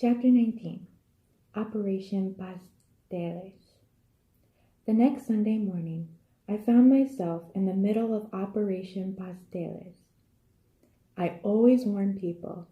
Chapter 19 Operation Pasteles. The next Sunday morning, I found myself in the middle of Operation Pasteles. I always warn people,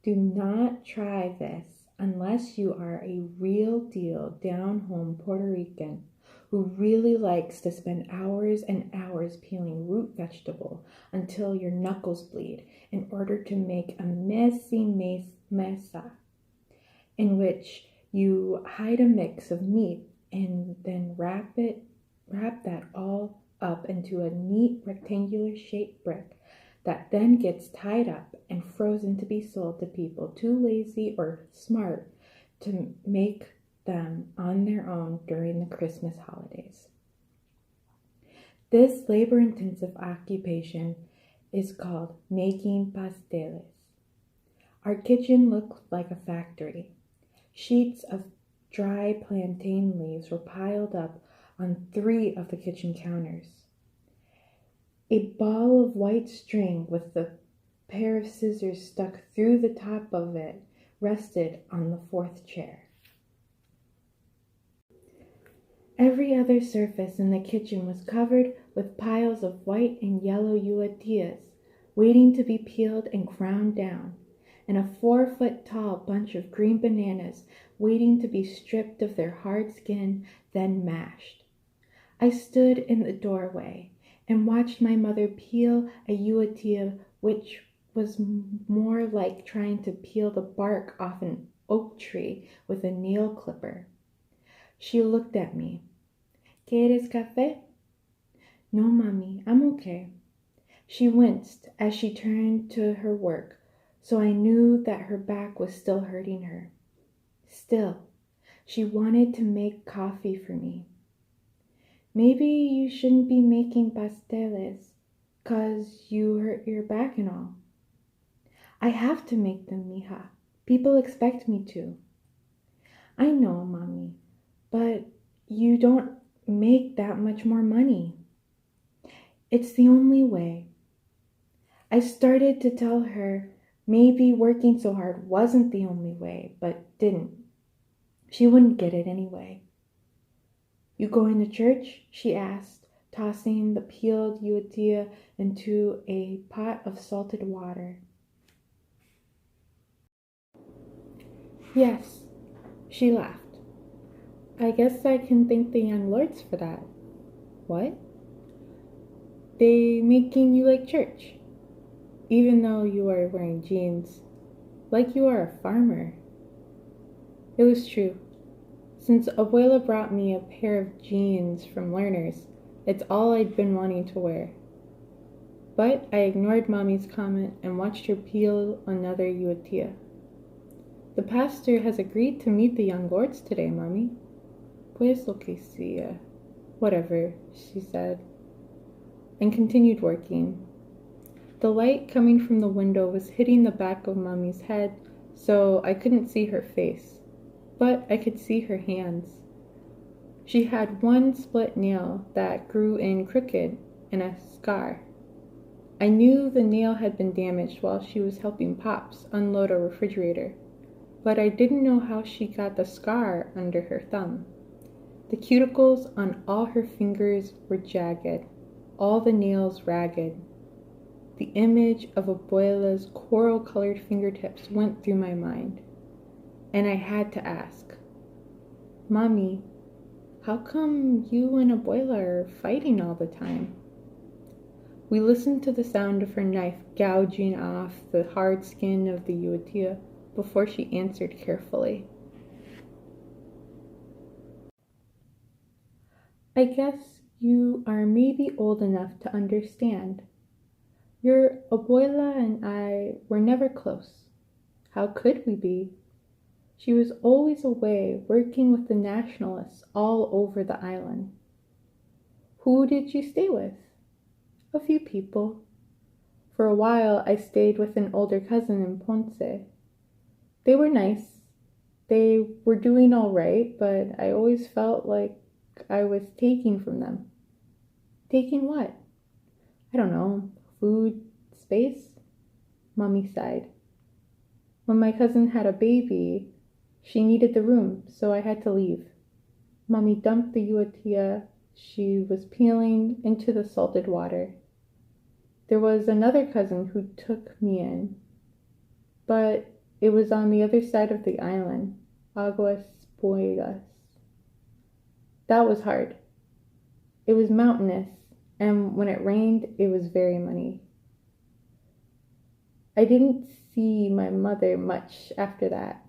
do not try this unless you are a real deal down-home Puerto Rican who really likes to spend hours and hours peeling root vegetable until your knuckles bleed in order to make a messy mesa, in which you hide a mix of meat and then wrap that all up into a neat rectangular shaped brick that then gets tied up and frozen to be sold to people too lazy or smart to make them on their own during the Christmas holidays. This labor-intensive occupation is called making pasteles. Our kitchen looked like a factory. Sheets of dry plantain leaves were piled up on 3 of the kitchen counters. A ball of white string with a pair of scissors stuck through the top of it rested on the 4th chair. Every other surface in the kitchen was covered with piles of white and yellow uatillas, waiting to be peeled and ground down, and a 4-foot-tall bunch of green bananas waiting to be stripped of their hard skin, then mashed. I stood in the doorway and watched my mother peel a uatilla, which was more like trying to peel the bark off an oak tree with a nail clipper. She looked at me. ¿Quieres café? No, Mommy, I'm okay. She winced as she turned to her work, so I knew that her back was still hurting her. Still, she wanted to make coffee for me. Maybe you shouldn't be making pasteles, 'cause you hurt your back and all. I have to make them, mija. People expect me to. I know, Mommy, but you don't make that much more money. It's the only way. I started to tell her maybe working so hard wasn't the only way, but didn't. She wouldn't get it anyway. You going to church? She asked, tossing the peeled uatilla into a pot of salted water. Yes, she laughed. I guess I can thank the young lords for that. What? They making you like church, even though you are wearing jeans, like you are a farmer. It was true. Since Abuela brought me a pair of jeans from Learner's, it's all I'd been wanting to wear. But I ignored Mommy's comment and watched her peel another uatilla. The pastor has agreed to meet the young lords today, Mommy. Pues lo que sea. Whatever, she said, and continued working. The light coming from the window was hitting the back of Mommy's head, so I couldn't see her face, but I could see her hands. She had one split nail that grew in crooked and a scar. I knew the nail had been damaged while she was helping Pops unload a refrigerator, but I didn't know how she got the scar under her thumb. The cuticles on all her fingers were jagged, all the nails ragged. The image of Abuela's coral-colored fingertips went through my mind, and I had to ask, Mommy, how come you and Abuela are fighting all the time? We listened to the sound of her knife gouging off the hard skin of the uatilla before she answered carefully. I guess you are maybe old enough to understand. Your Abuela and I were never close. How could we be? She was always away working with the nationalists all over the island. Who did you stay with? A few people. For a while, I stayed with an older cousin in Ponce. They were nice. They were doing all right, but I always felt like I was taking from them. Taking what? I don't know. Food, space? Mommy sighed. When my cousin had a baby, she needed the room, so I had to leave. Mommy dumped the uatia she was peeling into the salted water. There was another cousin who took me in, but it was on the other side of the island, Aguas Buegas. That was hard. It was mountainous, and when it rained, it was very muddy. I didn't see my mother much after that.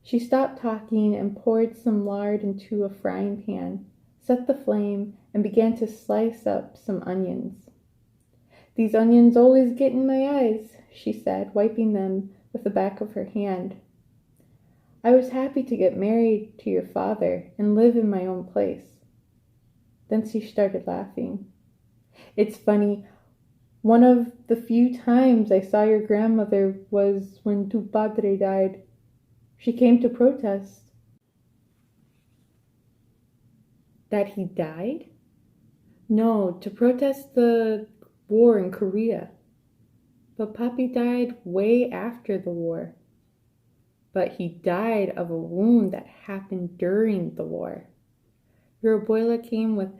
She stopped talking and poured some lard into a frying pan, set the flame, and began to slice up some onions. "These onions always get in my eyes," she said, wiping them with the back of her hand. "I was happy to get married to your father and live in my own place." Then she started laughing. "It's funny. One of the few times I saw your grandmother was when tu padre died. She came to protest." "That he died?" "No, to protest the war in Korea." "But Papi died way after the war." "But he died of a wound that happened during the war. Your abuela came with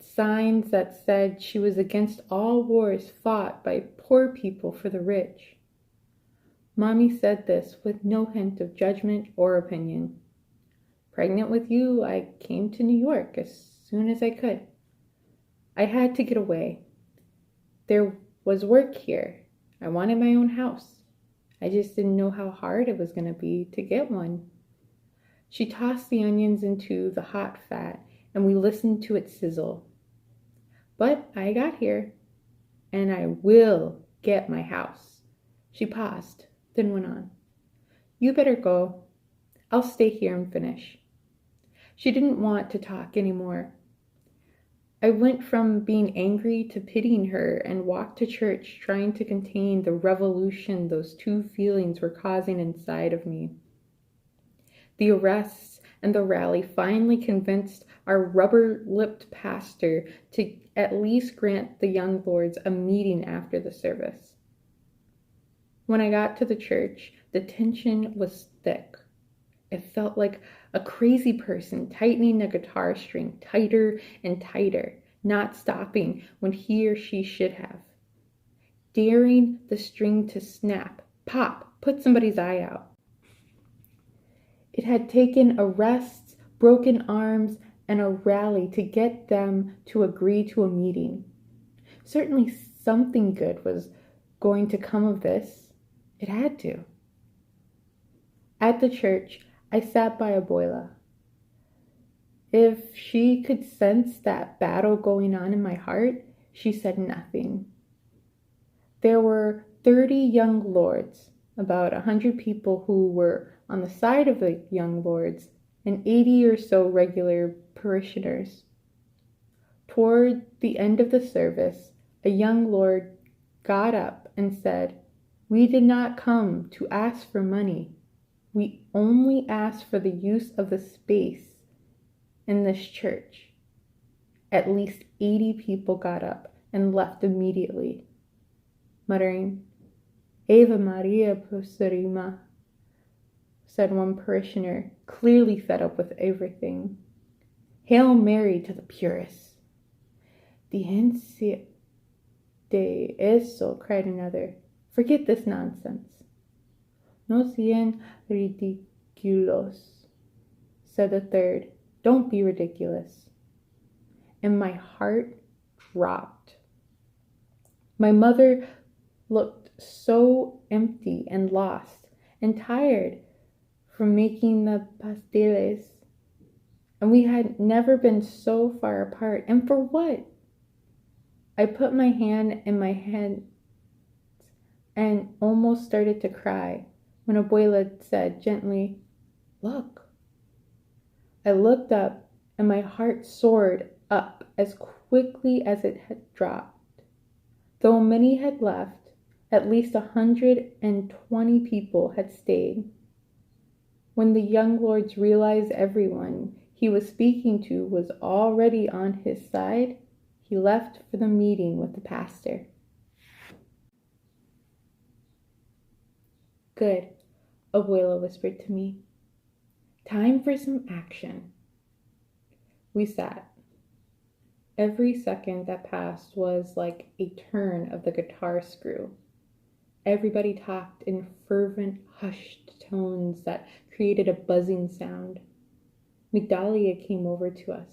signs that said she was against all wars fought by poor people for the rich." Mommy said this with no hint of judgment or opinion. "Pregnant with you, I came to New York as soon as I could. I had to get away. There was work here. I wanted my own house. I just didn't know how hard it was going to be to get one." She tossed the onions into the hot fat, and we listened to it sizzle. "But I got here, and I will get my house." She paused, then went on. "You better go. I'll stay here and finish." She didn't want to talk anymore. I went from being angry to pitying her and walked to church, trying to contain the revolution those two feelings were causing inside of me. The arrests and the rally finally convinced our rubber-lipped pastor to at least grant the young lords a meeting after the service. When I got to the church, the tension was thick. It felt like a crazy person tightening a guitar string tighter and tighter, not stopping when he or she should have. Daring the string to snap, pop, put somebody's eye out. It had taken arrests, broken arms, and a rally to get them to agree to a meeting. Certainly something good was going to come of this. It had to. At the church, I sat by Abuela. If she could sense that battle going on in my heart, she said nothing. There were 30 young lords, about 100 people who were on the side of the young lords, and 80 or so regular parishioners. Toward the end of the service, a young lord got up and said, "We did not come to ask for money. We only asked for the use of the space in this church." At least 80 people got up and left immediately, muttering, "Ave Maria Puserima," said one parishioner, clearly fed up with everything. "Hail Mary to the purest." "Diencia de eso," cried another. "Forget this nonsense." "No sean ridiculos," said the third. "Don't be ridiculous." And my heart dropped. My mother looked so empty and lost and tired from making the pasteles. And we had never been so far apart. And for what? I put my hand in my head and almost started to cry when Abuela said gently, "Look." I looked up and my heart soared up as quickly as it had dropped. Though many had left, at least 120 people had stayed. When the young lords realized everyone he was speaking to was already on his side, he left for the meeting with the pastor. Good, Abuela whispered to me. Time for some action. We sat. Every second that passed was like a turn of the guitar screw. Everybody talked in fervent, hushed tones that created a buzzing sound. Migdalia came over to us.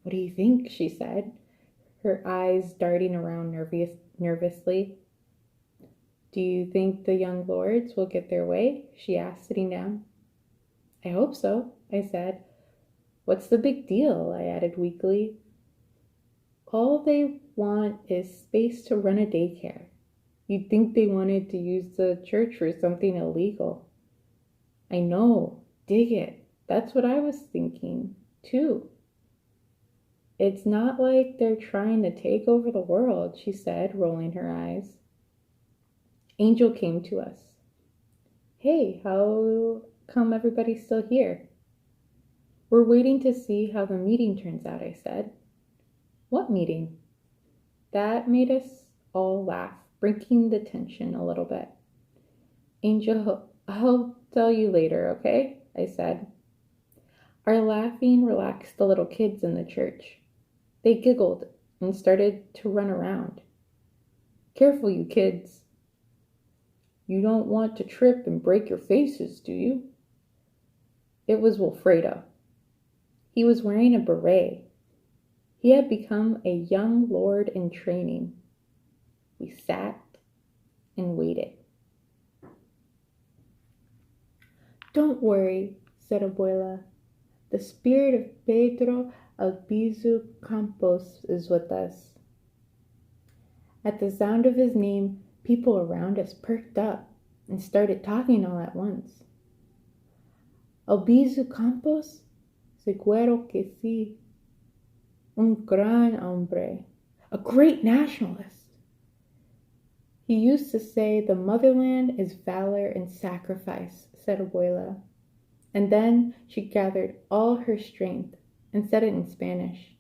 What do you think? She said, her eyes darting around nervously. Do you think the young lords will get their way? She asked, sitting down. I hope so, I said. What's the big deal? I added weakly. All they want is space to run a daycare. You'd think they wanted to use the church for something illegal. I know, dig it. That's what I was thinking, too. It's not like they're trying to take over the world, she said, rolling her eyes. Angel came to us. Hey, how come everybody's still here? We're waiting to see how the meeting turns out, I said. What meeting? That made us all laugh, breaking the tension a little bit. Angel, I'll tell you later, okay? I said. Our laughing relaxed the little kids in the church. They giggled and started to run around. Careful, you kids. You don't want to trip and break your faces, do you? It was Wilfredo. He was wearing a beret. He had become a young lord in training. We sat and waited. Don't worry, said Abuela. The spirit of Pedro Albizu Campos is with us. At the sound of his name, people around us perked up and started talking all at once. Albizu Campos? Seguro que sí. Un gran hombre. A great nationalist. He used to say the motherland is valor and sacrifice, said Abuela. And then she gathered all her strength and said it in Spanish.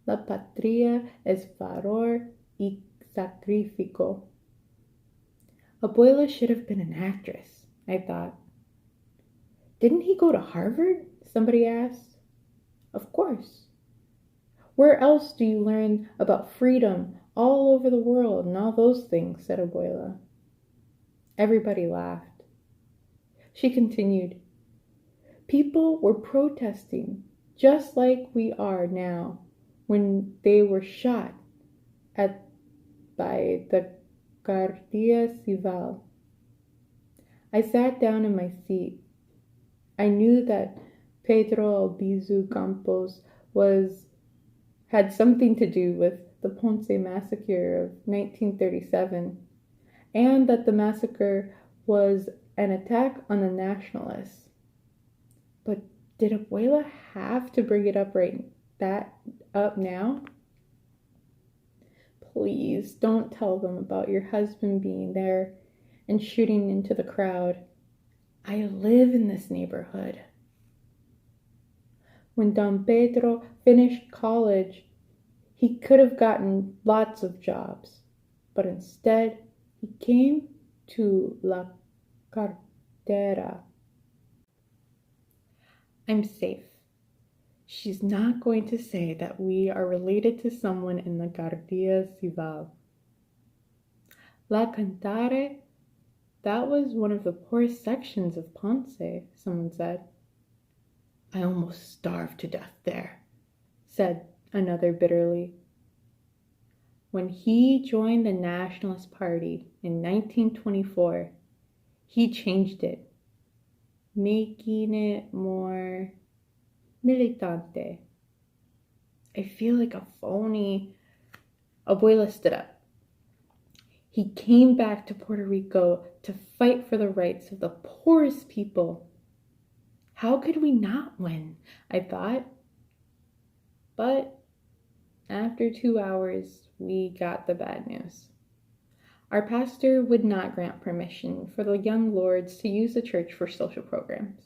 La patria es valor y sacrificio. Abuela should have been an actress, I thought. Didn't he go to Harvard? Somebody asked. Of course. Where else do you learn about freedom all over the world and all those things, said Abuela. Everybody laughed. She continued, people were protesting just like we are now when they were shot at by the Guardia Civil. I sat down in my seat. I knew that Pedro Albizu Campos had something to do with the Ponce massacre of 1937, and that the massacre was an attack on the nationalists. But did Abuela have to bring it up now? Please don't tell them about your husband being there and shooting into the crowd. I live in this neighborhood. When Don Pedro finished college, he could have gotten lots of jobs, but instead he came to La Cartera. I'm safe. She's not going to say that we are related to someone in the Guardia Civil. La Cantare? That was one of the poorest sections of Ponce, someone said. I almost starved to death there, said another bitterly. When he joined the Nationalist Party in 1924, he changed it, making it more militante. I feel like a phony. Abuela stood up. He came back to Puerto Rico to fight for the rights of the poorest people. How could we not win? I thought. But after 2 hours, we got the bad news. Our pastor would not grant permission for the young lords to use the church for social programs.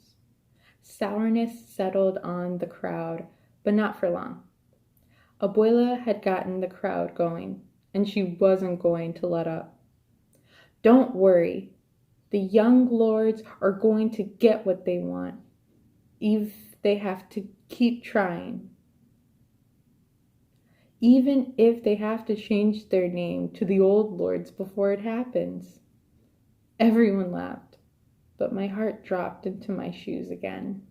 Sourness settled on the crowd, but not for long. Abuela had gotten the crowd going, and she wasn't going to let up. Don't worry, The young lords are going to get what they want, if they have to keep trying. Even if they have to change their name to the old lords before it happens. Everyone laughed, but my heart dropped into my shoes again.